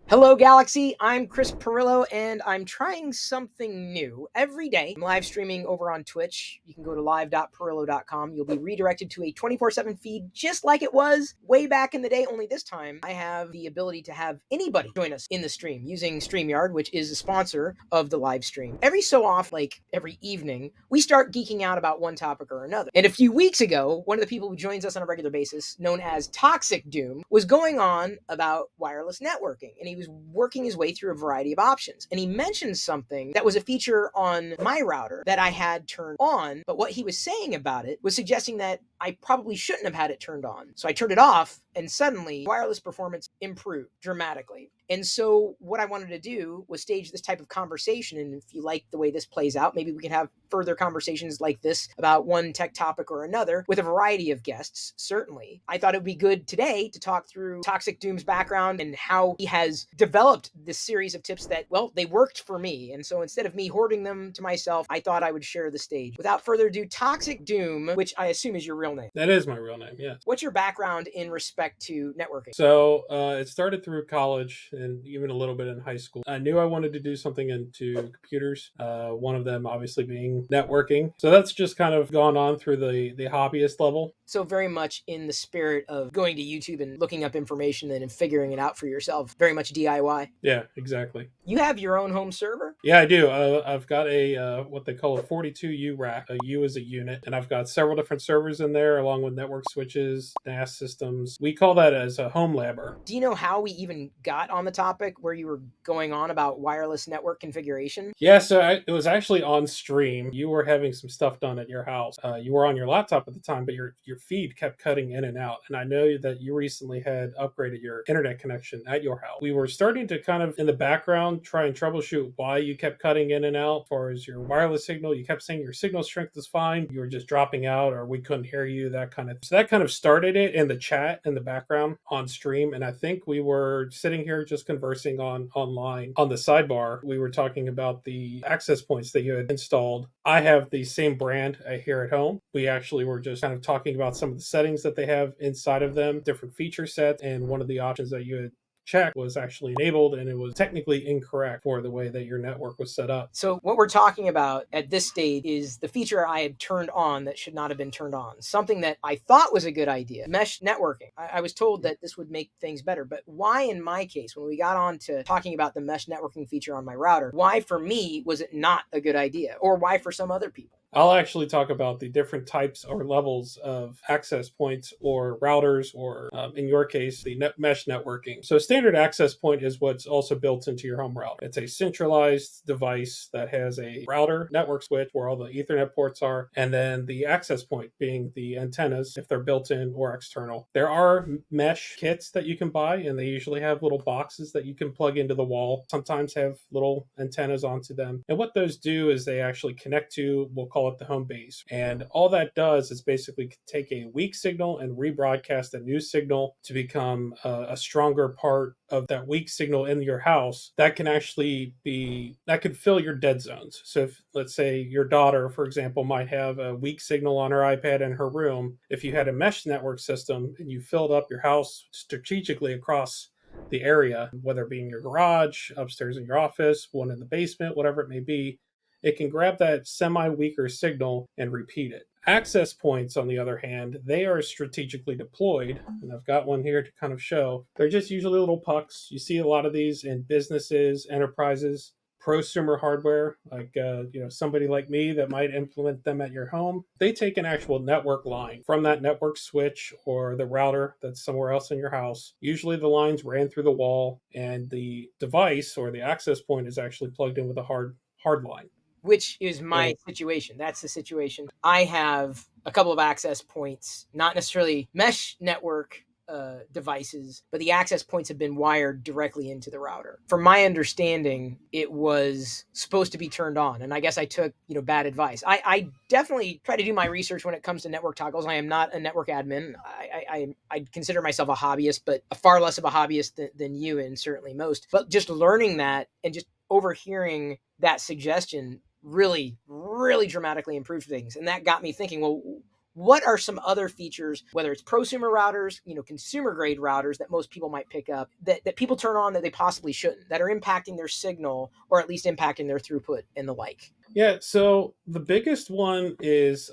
Hello, Galaxy. I'm Chris Pirillo, and I'm trying something new. Every day, I'm live streaming over on Twitch. You can go to live.pirillo.com. You'll be redirected to a 24/7 feed just like it was way back in the day, only this time I have the ability to have anybody join us in the stream using StreamYard, which is a sponsor of the live stream. Every so often, like every evening, we start geeking out about one topic or another. And a few weeks ago, one of the people who joins us on a regular basis, known as Toxicdoom, was going on about wireless networking. And he was working his way through a variety of options. And he mentioned something that was a feature on my router that I had turned on, but what he was saying about it was suggesting that I probably shouldn't have had it turned on. So I turned it off, and suddenly wireless performance improved dramatically. And so what I wanted to do was stage this type of conversation. And if you like the way this plays out, maybe we can have further conversations like this about one tech topic or another with a variety of guests, certainly. I thought it would be good today to talk through Toxicdoom's background and how he has developed this series of tips that, well, they worked for me. And so instead of me hoarding them to myself, I thought I would share the stage. Without further ado, Toxicdoom, which I assume is your real name. That is my real name, yes. What's your background in respect to networking? So it started through college and even a little bit in high school. I knew I wanted to do something into computers, one of them obviously being networking. So that's just kind of gone on through the hobbyist level. So very much in the spirit of going to YouTube and looking up information and figuring it out for yourself. Very much DIY. Yeah, exactly. You have your own home server? Yeah, I do. I've got a what they call a 42U rack. A U is a unit, and I've got several different servers in there, along with network switches, NAS systems. We call that as a home labber. Do you know how we even got on the topic where you were going on about wireless network configuration? Yeah, so it was actually on stream. You were having some stuff done at your house. You were on your laptop at the time, but your feed kept cutting in and out. And I know that you recently had upgraded your internet connection at your house. We were starting to kind of, in the background, try and troubleshoot why you kept cutting in and out. As far as your wireless signal, you kept saying your signal strength is fine. You were just dropping out, or we couldn't hear you, that kind of. So that kind of started it in the chat in the background on stream. And I think we were sitting here just conversing online on the sidebar. We were talking about the access points that you had installed. I have the same brand here at home. We actually were just kind of talking about some of the settings that they have inside of them, different feature sets, and one of the options that you had checked was actually enabled, and it was technically incorrect for the way that your network was set up. So what we're talking about at this stage is the feature I had turned on that should not have been turned on. Something that I thought was a good idea, mesh networking. I was told that this would make things better, but why in my case, when we got on to talking about the mesh networking feature on my router, why for me was it not a good idea? Or why for some other people? I'll actually talk about the different types or levels of access points or routers, or in your case, the mesh networking. So standard access point is what's also built into your home router. It's a centralized device that has a router, network switch where all the Ethernet ports are, and then the access point being the antennas, if they're built in or external. There are mesh kits that you can buy, and they usually have little boxes that you can plug into the wall. Sometimes have little antennas onto them. And what those do is they actually connect to, we'll call it the home base. And all that does is basically take a weak signal and rebroadcast a new signal to become a stronger part of that weak signal in your house. That can actually be, that could fill your dead zones. So if, let's say your daughter, for example, might have a weak signal on her iPad in her room, if you had a mesh network system and you filled up your house strategically across the area, whether it be in your garage, upstairs in your office, one in the basement, whatever it may be, it can grab that semi-weaker signal and repeat it. Access points, on the other hand, they are strategically deployed, and I've got one here to kind of show. They're just usually little pucks. You see a lot of these in businesses, enterprises, prosumer hardware, like somebody like me that might implement them at your home. They take an actual network line from that network switch or the router that's somewhere else in your house. Usually the lines ran through the wall, and the device or the access point is actually plugged in with a hard line. Which is my situation. That's the situation. I have a couple of access points, not necessarily mesh network devices, but the access points have been wired directly into the router. From my understanding, it was supposed to be turned on, and I guess I took bad advice. I definitely try to do my research when it comes to network toggles. I am not a network admin. I consider myself a hobbyist, but far less of a hobbyist than you, and certainly most. But just learning that and just overhearing that suggestion really, really dramatically improved things. And that got me thinking, well, What are some other features, whether it's prosumer routers, consumer grade routers that most people might pick up, that people turn on that they possibly shouldn't, that are impacting their signal or at least impacting their throughput and the like? Yeah, so the biggest one is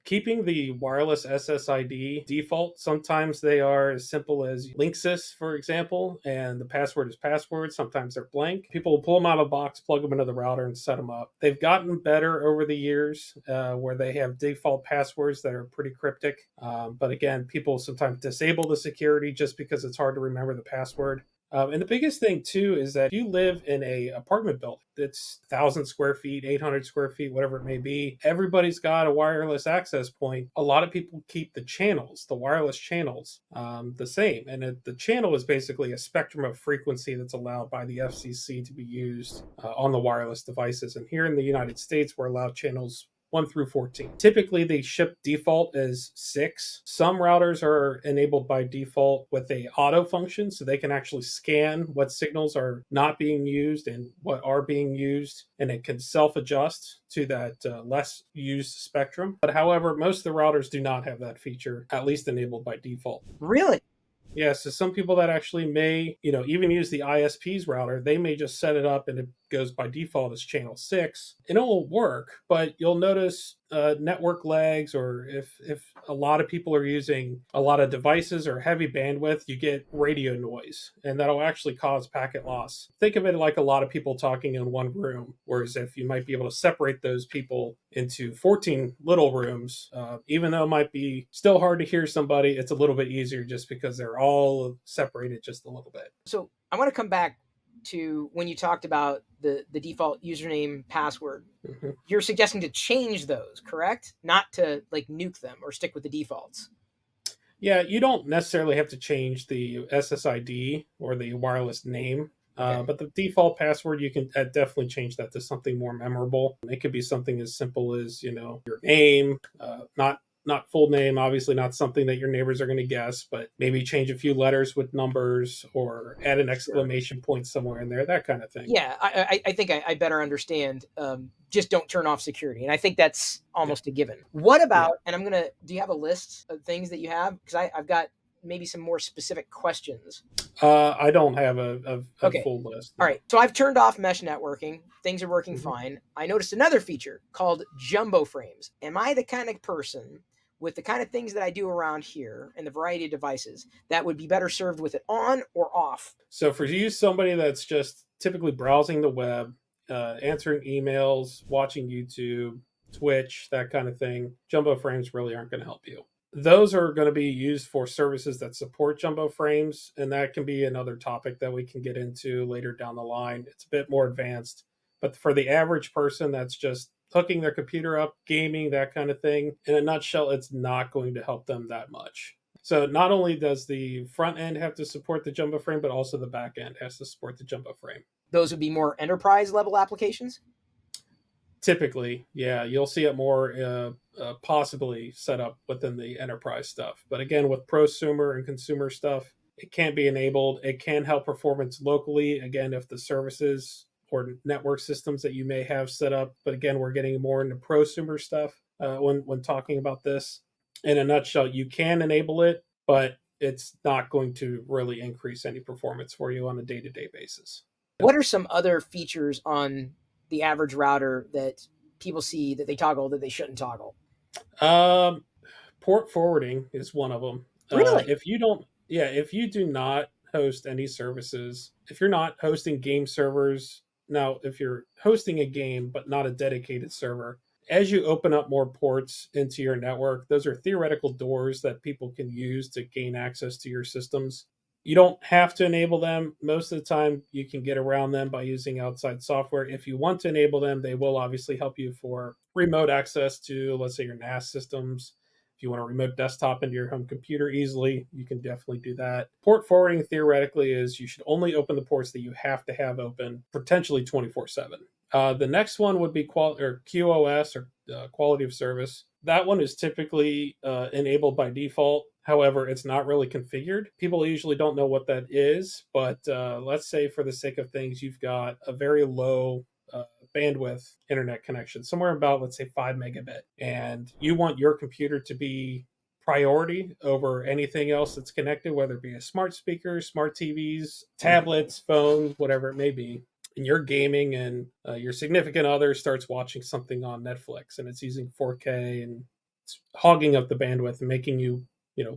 keeping the wireless SSID default. Sometimes they are as simple as Linksys, for example, and the password is password. Sometimes they're blank. People will pull them out of a box, plug them into the router, and set them up. They've gotten better over the years where they have default passwords that are pretty cryptic. But again, people sometimes disable the security just because it's hard to remember the password. And the biggest thing too is that if you live in a apartment building that's 1,000 square feet, 800 square feet, whatever it may be, everybody's got a wireless access point. A lot of people keep the channels, the wireless channels, the same. And the channel is basically a spectrum of frequency that's allowed by the FCC to be used on the wireless devices. And here in the United States, we're allowed channels 1 through 14. Typically, they ship default as 6. Some routers are enabled by default with a auto function, so they can actually scan what signals are not being used and what are being used, and it can self-adjust to that less used spectrum. But however, most of the routers do not have that feature, at least enabled by default. Really? Yeah, so some people that actually may, even use the ISP's router, they may just set it up and it goes by default as channel 6, and it will work, but you'll notice network lags, or if a lot of people are using a lot of devices or heavy bandwidth, you get radio noise, and that'll actually cause packet loss. Think of it like a lot of people talking in one room, whereas if you might be able to separate those people into 14 little rooms, even though it might be still hard to hear somebody, it's a little bit easier just because they're all separated just a little bit. So I want to come back to when you talked about the default username password. Mm-hmm. You're suggesting to change those, correct? Not to like nuke them or stick with the defaults. Yeah, you don't necessarily have to change the SSID or the wireless name. Okay. But the default password, you can definitely change that to something more memorable. It could be something as simple as, your name, not full name, obviously not something that your neighbors are going to guess, but maybe change a few letters with numbers or add an exclamation point somewhere in there, that kind of thing. Yeah, I think I better understand. Just don't turn off security. And I think that's almost a given. What about, and do you have a list of things that you have? Because I've got maybe some more specific questions. I don't have a full list. All right. So I've turned off mesh networking. Things are working fine. I noticed another feature called jumbo frames. Am I the kind of person with the kind of things that I do around here and the variety of devices that would be better served with it on or off? So for you, somebody that's just typically browsing the web, answering emails, watching YouTube, Twitch, that kind of thing, jumbo frames really aren't going to help you. Those are going to be used for services that support jumbo frames, and that can be another topic that we can get into later down the line. It's a bit more advanced, but for the average person that's just hooking their computer up, gaming, that kind of thing, in a nutshell, it's not going to help them that much. So not only does the front end have to support the jumbo frame, but also the back end has to support the jumbo frame. Those would be more enterprise level applications? Typically, yeah, you'll see it more possibly set up within the enterprise stuff. But again, with prosumer and consumer stuff, it can be enabled. It can help performance locally, again, if the services or network systems that you may have set up. But again, we're getting more into prosumer stuff when talking about this. In a nutshell, you can enable it, but it's not going to really increase any performance for you on a day-to-day basis. What are some other features on the average router that people see that they toggle that they shouldn't toggle? Port forwarding is one of them. Really? If you do not host any services, if you're not hosting game servers, now if you're hosting a game but not a dedicated server, as you open up more ports into your network, those are theoretical doors that people can use to gain access to your systems. You don't have to enable them. Most of the time, you can get around them by using outside software. If you want to enable them, they will obviously help you for remote access to, let's say, your NAS systems. If you want to remote desktop into your home computer easily, you can definitely do that. Port forwarding, theoretically, is you should only open the ports that you have to have open, potentially 24/7. The next one would be QoS, or quality of service. That one is typically enabled by default. However, it's not really configured. People usually don't know what that is, but let's say for the sake of things, you've got a very low bandwidth internet connection, somewhere about, let's say, 5 megabit, and you want your computer to be priority over anything else that's connected, whether it be a smart speaker, smart TVs, tablets, phones, whatever it may be, and you're gaming, and your significant other starts watching something on Netflix and it's using 4K and it's hogging up the bandwidth and making you,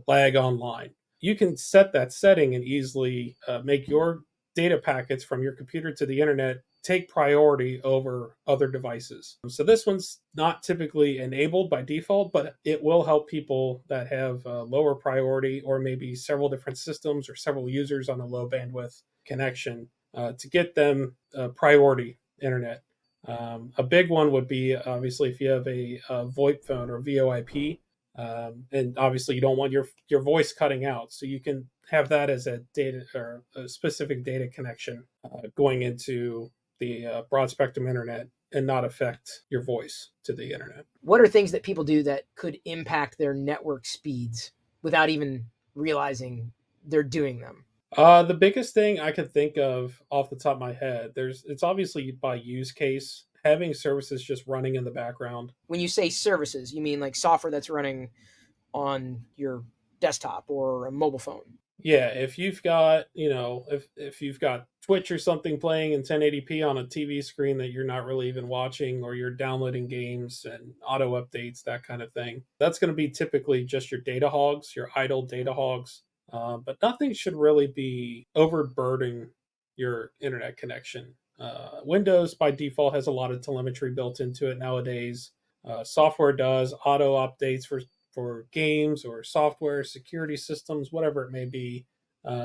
lag online. You can set that setting and easily make your data packets from your computer to the internet take priority over other devices. So this one's not typically enabled by default, but it will help people that have lower priority or maybe several different systems or several users on a low bandwidth connection to get them priority internet. A big one would be obviously if you have a VoIP phone or VoIP, and obviously you don't want your voice cutting out, so you can have that as a data or a specific data connection going into the broad spectrum internet and not affect your voice to the internet. What are things that people do that could impact their network speeds without even realizing they're doing them? The biggest thing I could think of off the top of my head, it's obviously by use case, having services just running in the background. When you say services, you mean like software that's running on your desktop or a mobile phone? Yeah, if you've got, if you've got Twitch or something playing in 1080p on a TV screen that you're not really even watching, or you're downloading games and auto updates, that kind of thing, that's going to be typically just your data hogs, your idle data hogs. But nothing should really be overburdening your internet connection. Windows by default has a lot of telemetry built into it nowadays. Software does auto updates for games or software, security systems, whatever it may be.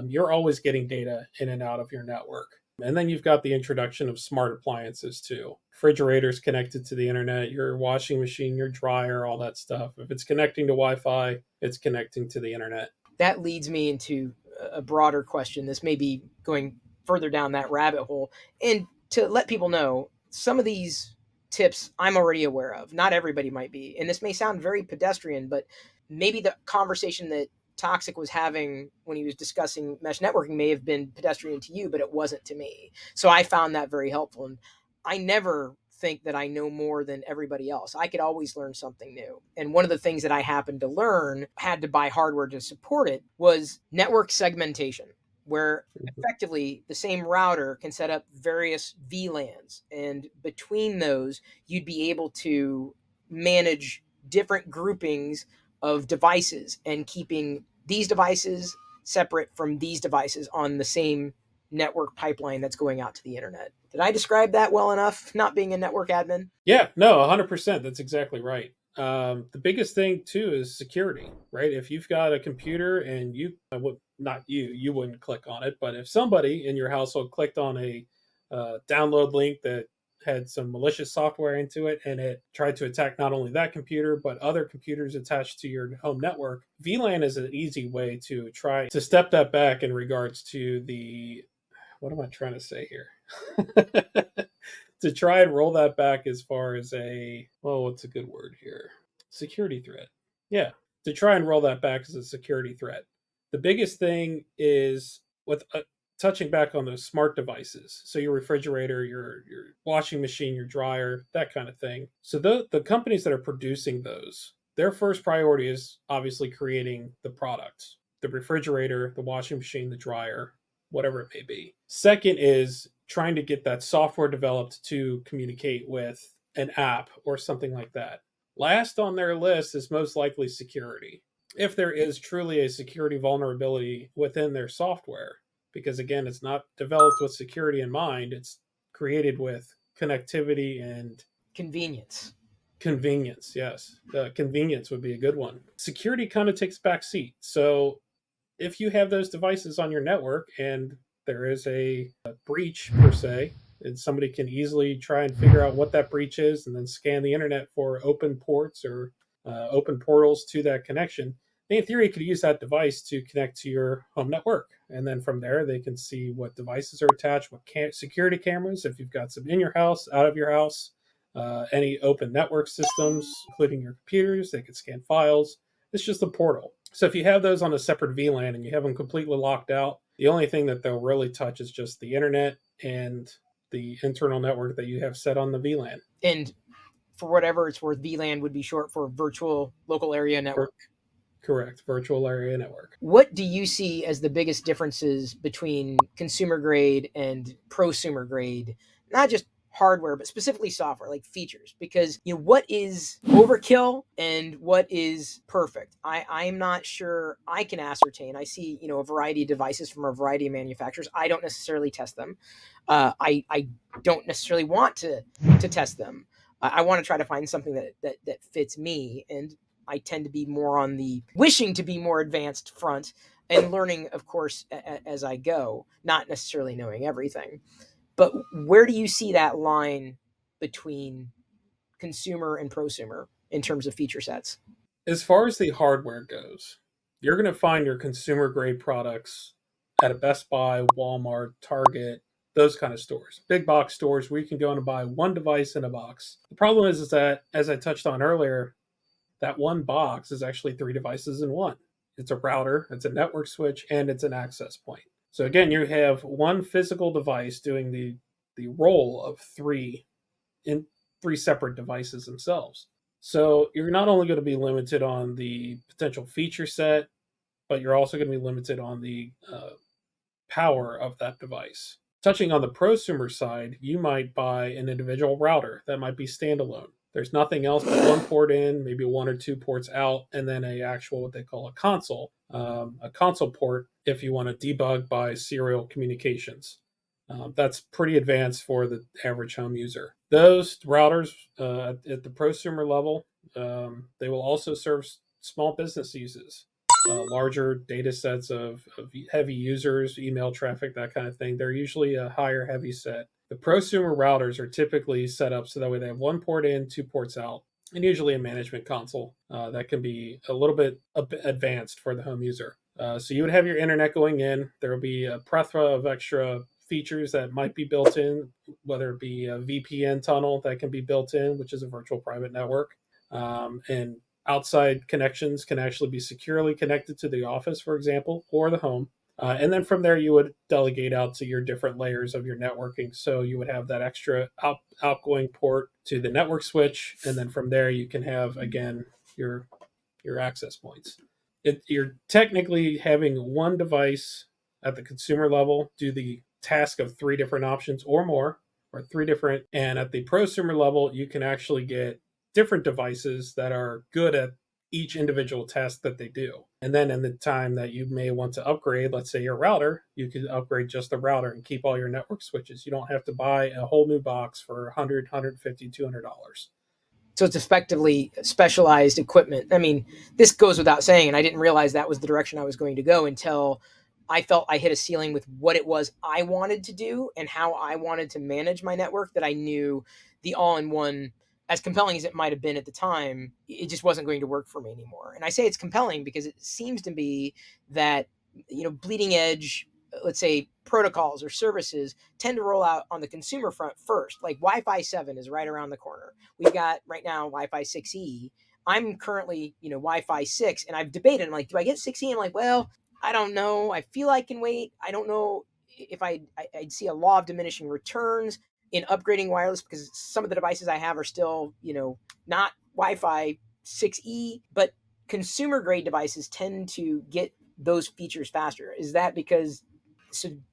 You're always getting data in and out of your network. And then you've got the introduction of smart appliances too. Refrigerators connected to the internet, your washing machine, your dryer, all that stuff. If it's connecting to Wi-Fi, it's connecting to the internet. That leads me into a broader question. This may be going further down that rabbit hole. And to let people know, some of these tips I'm already aware of. Not everybody might be. And this may sound very pedestrian, but maybe the conversation that Toxic was having when he was discussing mesh networking may have been pedestrian to you, but it wasn't to me. So I found that very helpful. And I never think that I know more than everybody else. I could always learn something new. And one of the things that I happened to learn, had to buy hardware to support it, was network segmentation, where effectively the same router can set up various VLANs. And between those, you'd be able to manage different groupings of devices and keeping these devices separate from these devices on the same network pipeline that's going out to the internet. Did I describe that well enough, not being a network admin? Yeah, no, 100%. That's exactly right. The biggest thing too is security, right? If you've got a computer and you wouldn't click on it, but if somebody in your household clicked on a download link that had some malicious software into it and it tried to attack not only that computer but other computers attached to your home network, VLAN is an easy way to try to step that back in regards to what am I trying to say here? To try and roll that back as far as what's a good word here? Security threat. Yeah, to try and roll that back as a security threat. The biggest thing is with touching back on those smart devices. So your refrigerator, your washing machine, your dryer, that kind of thing. So the companies that are producing those, their first priority is obviously creating the product, the refrigerator, the washing machine, the dryer, whatever it may be. Second is trying to get that software developed to communicate with an app or something like that. Last on their list is most likely security. If there is truly a security vulnerability within their software, because again, it's not developed with security in mind, it's created with connectivity and convenience. Convenience, yes. Convenience would be a good one. Security kind of takes back seat. So if you have those devices on your network and there is a breach per se, and somebody can easily try and figure out what that breach is and then scan the internet for open ports or open portals to that connection, they in theory could use that device to connect to your home network. And then from there, they can see what devices are attached, what security cameras, if you've got some in your house, out of your house, any open network systems, including your computers, they can scan files. It's just a portal. So if you have those on a separate VLAN and you have them completely locked out, the only thing that they'll really touch is just the internet and the internal network that you have set on the VLAN. And for whatever it's worth, VLAN would be short for virtual local area network. Correct. Virtual area network. What do you see as the biggest differences between consumer grade and prosumer grade? Not just hardware, but specifically software, like features, because what is overkill and what is perfect? I'm not sure I can ascertain. I see a variety of devices from a variety of manufacturers. I don't necessarily test them. I don't necessarily want to test them. I want to try to find something that fits me, and I tend to be more on the wishing to be more advanced front and learning, of course, as I go, not necessarily knowing everything. But where do you see that line between consumer and prosumer in terms of feature sets? As far as the hardware goes, you're going to find your consumer grade products at a Best Buy, Walmart, Target, those kind of stores, big box stores where you can go and buy one device in a box. The problem is that, as I touched on earlier, that one box is actually 3 devices in one. It's a router, it's a network switch, and it's an access point. So again, you have one physical device doing the role of 3 separate devices themselves. So you're not only going to be limited on the potential feature set, but you're also going to be limited on the power of that device. Touching on the prosumer side, you might buy an individual router that might be standalone. There's nothing else but one port in, maybe 1 or 2 ports out, and then a actual what they call a console port if you want to debug by serial communications. That's pretty advanced for the average home user. Those routers at the prosumer level, they will also serve small business uses. Larger data sets of heavy users, email traffic, that kind of thing. They're usually a higher heavy set. The prosumer routers are typically set up so that way they have 1 port in, 2 ports out, and usually a management console that can be a little bit advanced for the home user. So you would have your internet going in. There will be a plethora of extra features that might be built in, whether it be a VPN tunnel that can be built in, which is a virtual private network, and outside connections can actually be securely connected to the office, for example, or the home. And then from there, you would delegate out to your different layers of your networking. So you would have that extra outgoing port to the network switch. And then from there, you can have, again, your access points. You're technically having one device at the consumer level do the task of 3 different options or more, or 3 different. And at the prosumer level, you can actually get different devices that are good at each individual task that they do. And then in the time that you may want to upgrade, let's say your router, you could upgrade just the router and keep all your network switches. You don't have to buy a whole new box for $100, $150, $200. So it's effectively specialized equipment. I mean, this goes without saying, and I didn't realize that was the direction I was going to go until I felt I hit a ceiling with what it was I wanted to do and how I wanted to manage my network, that I knew the all-in-one, as compelling as it might have been at the time, it just wasn't going to work for me anymore. And I say it's compelling because it seems to be that, bleeding edge, let's say, protocols or services tend to roll out on the consumer front first. Like Wi-Fi 7 is right around the corner. We've got right now Wi-Fi 6E. I'm currently, Wi-Fi 6, and I've debated. I'm like, do I get 6E? I'm like, well, I don't know. I feel I can wait. I don't know if I'd see a law of diminishing returns in upgrading wireless, because some of the devices I have are still, not Wi-Fi 6E, but consumer grade devices tend to get those features faster. Is that because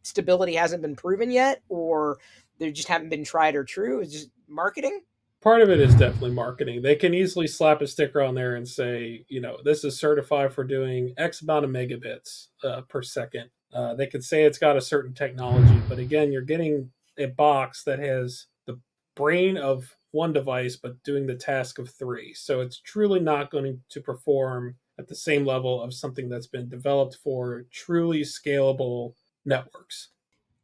stability hasn't been proven yet, or they just haven't been tried or true? It's just marketing? Part of it is definitely marketing. They can easily slap a sticker on there and say, this is certified for doing X amount of megabits per second. They could say it's got a certain technology, but again, you're getting a box that has the brain of one device, but doing the task of 3. So it's truly not going to perform at the same level of something that's been developed for truly scalable networks.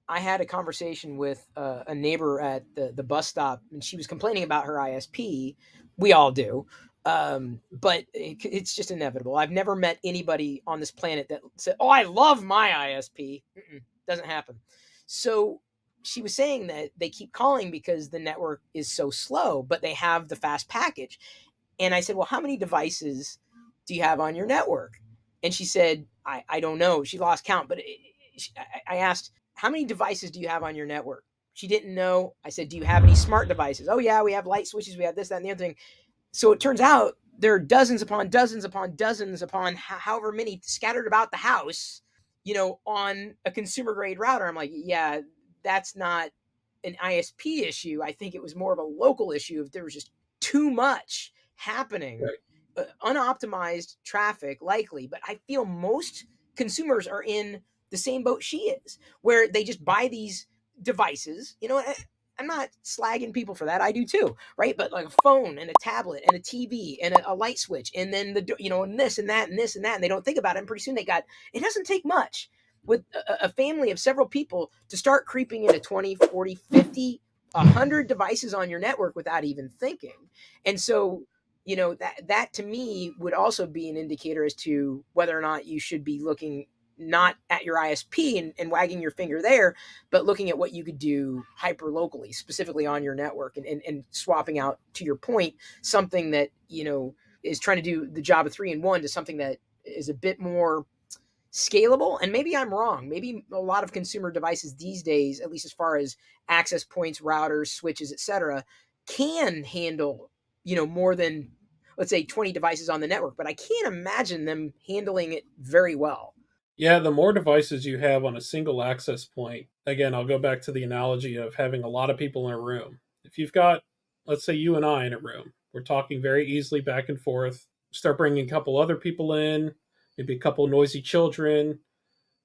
I had a conversation with a neighbor at the bus stop, and she was complaining about her ISP. We all do. But it's just inevitable. I've never met anybody on this planet that said, oh, I love my ISP. Doesn't happen. So she was saying that they keep calling because the network is so slow, but they have the fast package. And I said, well, how many devices do you have on your network? And she said, I don't know. She lost count. But I asked, how many devices do you have on your network? She didn't know. I said, do you have any smart devices? Oh, yeah, we have light switches. We have this, that, and the other thing. So it turns out there are dozens upon dozens upon dozens upon however many scattered about the house, on a consumer grade router. I'm like, yeah, that's not an ISP issue. I think it was more of a local issue if there was just too much happening. Right. Unoptimized traffic, likely, but I feel most consumers are in the same boat she is, where they just buy these devices. I'm not slagging people for that. I do too, right? But like a phone and a tablet and a TV and a light switch, and then and this and that and this and that, and they don't think about it. And pretty soon it doesn't take much with a family of several people to start creeping into 20, 40, 50, 100 devices on your network without even thinking. And so, that to me would also be an indicator as to whether or not you should be looking not at your ISP and wagging your finger there, but looking at what you could do hyper locally, specifically on your network, and swapping out, to your point, something that, is trying to do the job of 3-in-1 to something that is a bit more scalable. And maybe I'm wrong. Maybe a lot of consumer devices these days, at least as far as access points, routers, switches, etc., can handle, more than, let's say, 20 devices on the network, but I can't imagine them handling it very well. Yeah, the more devices you have on a single access point, again, I'll go back to the analogy of having a lot of people in a room. If you've got, let's say, you and I in a room, we're talking very easily back and forth, start bringing a couple other people in, maybe a couple noisy children,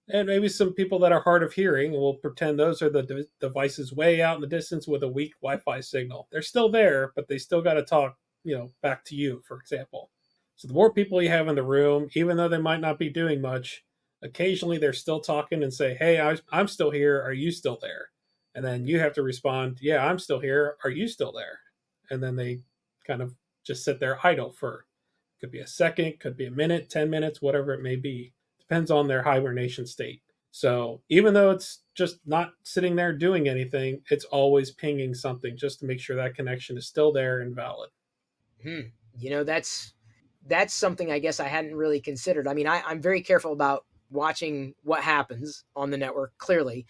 and maybe some people that are hard of hearing, and we'll pretend those are the devices way out in the distance with a weak Wi-Fi signal. They're still there, but they still got to talk, back to you, for example. So the more people you have in the room, even though they might not be doing much, occasionally they're still talking and say, "Hey, I'm still here. Are you still there?" And then you have to respond, "Yeah, I'm still here. Are you still there?" And then they kind of just sit there idle for, could be a second, could be a minute, 10 minutes, whatever it may be. Depends on their hibernation state. So even though it's just not sitting there doing anything, it's always pinging something just to make sure that connection is still there and valid. Hmm. That's something I guess I hadn't really considered. I mean, I'm very careful about watching what happens on the network, clearly,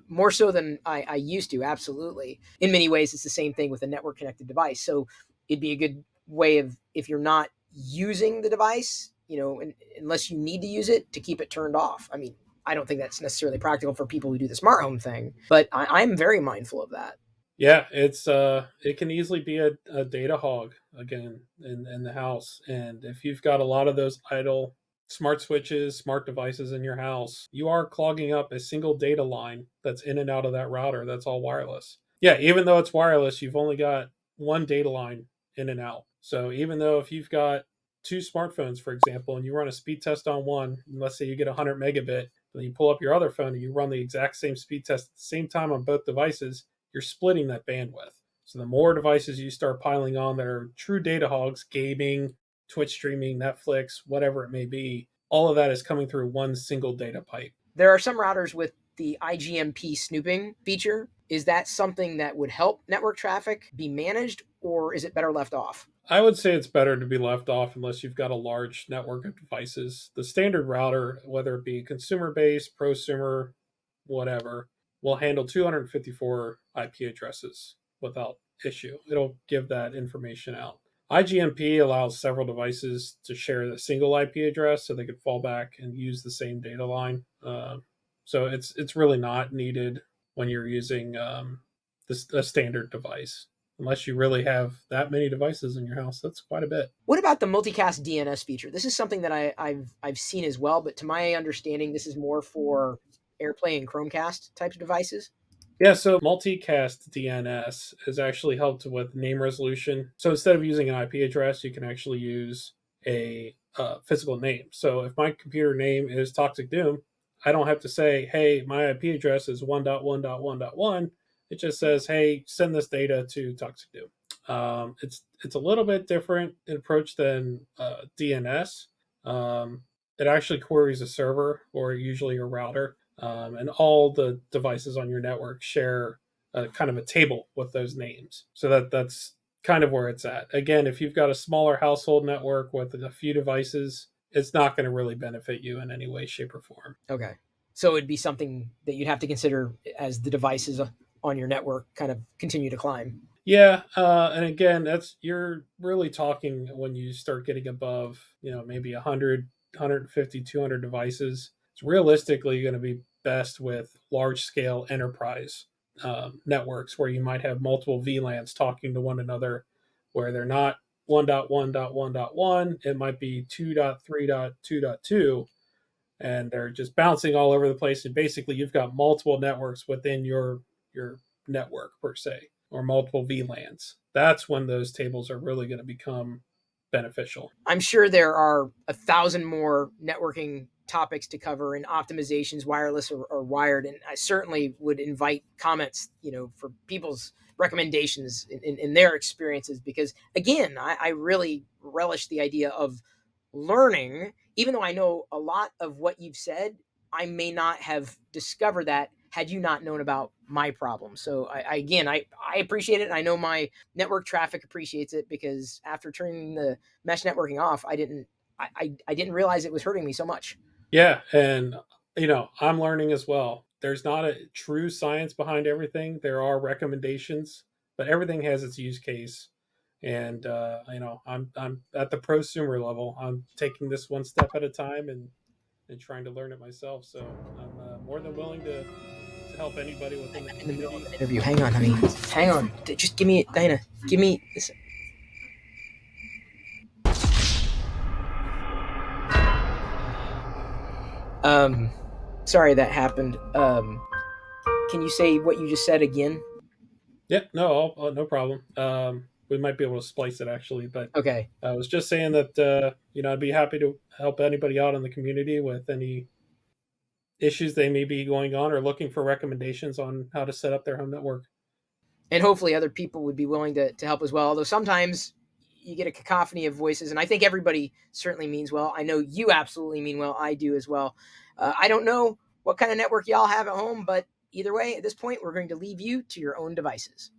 more so than I used to, absolutely. In many ways, it's the same thing with a network connected device. So it'd be a good way of, if you're not using the device, unless you need to use it, to keep it turned off. I mean, I don't think that's necessarily practical for people who do the smart home thing, but I'm very mindful of that. Yeah, it can easily be a data hog again in the house. And if you've got a lot of those idle smart switches, smart devices in your house, you are clogging up a single data line that's in and out of that router. That's all wireless. Yeah, even though it's wireless, you've only got one data line in and out. So even though if you've got two smartphones, for example, and you run a speed test on one, and let's say you get 100 megabit, then you pull up your other phone and you run the exact same speed test at the same time on both devices, you're splitting that bandwidth. So the more devices you start piling on that are true data hogs, gaming, Twitch streaming, Netflix, whatever it may be, all of that is coming through one single data pipe. There are some routers with the IGMP snooping feature. Is that something that would help network traffic be managed, or is it better left off? I would say it's better to be left off unless you've got a large network of devices. The standard router, whether it be consumer based, prosumer, whatever, will handle 254 IP addresses without issue. It'll give that information out. IGMP allows several devices to share a single IP address so they could fall back and use the same data line. So it's really not needed when you're using a standard device unless you really have that many devices in your house. That's quite a bit. What about the multicast DNS feature? This is something that I've seen as well, but to my understanding, this is more for AirPlay and Chromecast types of devices. Yeah, so multicast DNS has actually helped with name resolution. So instead of using an IP address, you can actually use a physical name. So if my computer name is Toxicdoom, I don't have to say, hey, my IP address is 1.1.1.1. It just says, hey, send this data to Toxicdoom. It's a little bit different in approach than DNS. It actually queries a server or usually a router, and all the devices on your network share kind of a table with those names. So that's kind of where it's at. Again, if you've got a smaller household network with a few devices, it's not going to really benefit you in any way, shape, or form. Okay. So it'd be something that you'd have to consider as the devices on your network kind of continue to climb. Yeah, and again, you're really talking when you start getting above, maybe 100, 150, 200 devices. It's realistically going to be best with large scale enterprise networks where you might have multiple VLANs talking to one another, where they're not 1.1.1.1. It might be 2.3.2.2, and they're just bouncing all over the place. And basically, you've got multiple networks within your network per se, or multiple VLANs. That's when those tables are really going to become beneficial. I'm sure there are 1,000 more networking topics to cover in optimizations, wireless or wired, and I certainly would invite comments, for people's recommendations in their experiences, because again, I really relish the idea of learning. Even though I know a lot of what you've said, I may not have discovered that had you not known about my problem. So I appreciate it. I know my network traffic appreciates it, because after turning the mesh networking off, I didn't realize it was hurting me so much. Yeah, and I'm learning as well. There's not a true science behind everything. There are recommendations, but everything has its use case. And I'm at the prosumer level. I'm taking this one step at a time and trying to learn it myself. So I'm more than willing to help anybody within the I'm in the middle of community. an interview. Hang on, honey. Hang on. Just give me, Dinah. Give me this. Sorry that happened. Can you say what you just said again? Yeah, no, no problem. We might be able to splice it actually, but Okay. I was just saying that I'd be happy to help anybody out in the community with any issues they may be going on or looking for recommendations on how to set up their home network. And hopefully other people would be willing to help as well. Although sometimes you get a cacophony of voices, and I think everybody certainly means well. I know you absolutely mean well. I do as well. I don't know what kind of network y'all have at home, but either way, at this point, we're going to leave you to your own devices.